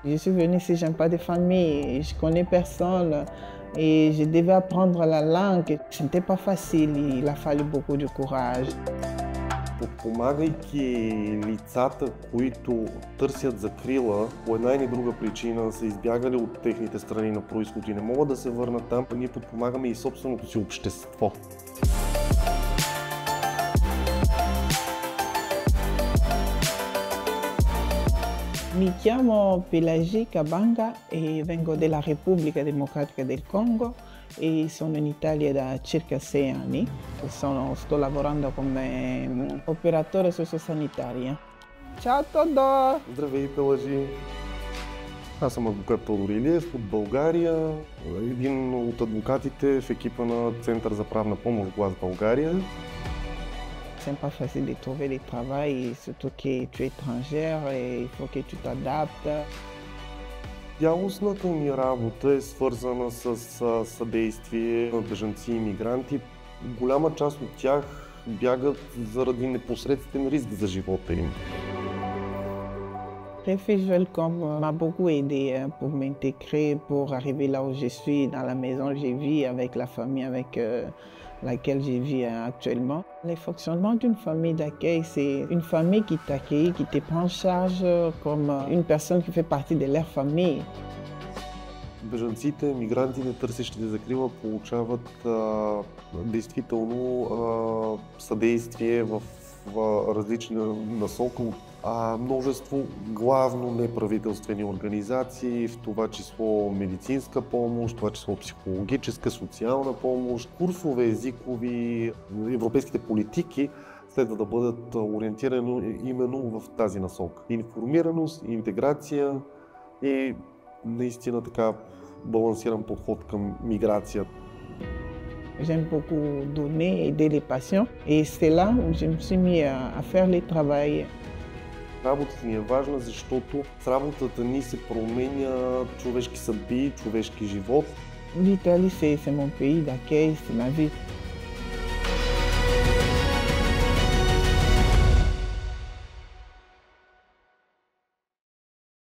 Je suis venue ici, je n'ai pas de famille, je ne connais personne et je devais apprendre la langue. Ce n'était pas facile, il a fallu beaucoup de courage. Подпомагайки лицата, които търсят закрила, по една или друга причина са избягали от техните страни на произход и не могат да се върнат там, ние подпомагаме и собственото си общество. Mi chiamo Pelagie Kabanga e vengo dalla Repubblica Democratica del Congo e sono in Italia da circa 6 anni. Sto lavorando come operatore sociosanitaria. Ciao Тодор! Здравей, Пелажи! Аз съм адвокат Тодор Илиев от България, един от адвокатите в екипа на Център за правна помощ Глас България. C'est pas facile de trouver du travail, surtout que tu es étrangère et il faut que tu t'adaptes. Цялостната ни работа е свързана с съдействие на бежанци и мигранти. Голяма част от тях бягат заради непосредствен риск за живота им. Refuge Welcome m'a beaucoup aidé pour m'intégrer, pour arriver là où je suis, dans la maison où je vis, avec la famille avec laquelle je vis actuellement. Le fonctionnement d'une famille d'accueil, c'est une famille qui t'accueille, qui te prend en charge comme une personne qui fait partie de leur famille. Бежанците, мигрантите, търсещите закрила, получават действително съдействие в различни насоки от множество главно неправителствени организации, в това число медицинска помощ, в това число психологическа, социална помощ, курсове езикови. Европейските политики следва да бъдат ориентирани именно в тази насока. Информираност, интеграция и наистина така балансиран подход към миграцията. J'aime beaucoup donner, aider les patients et c'est là où je me suis mis à faire le travail. Работата ни е важна, защото с работата ни се променя човешки съдби, човешки живот. L'Italie, c'est mon pays d'accueil, c'est ma vie.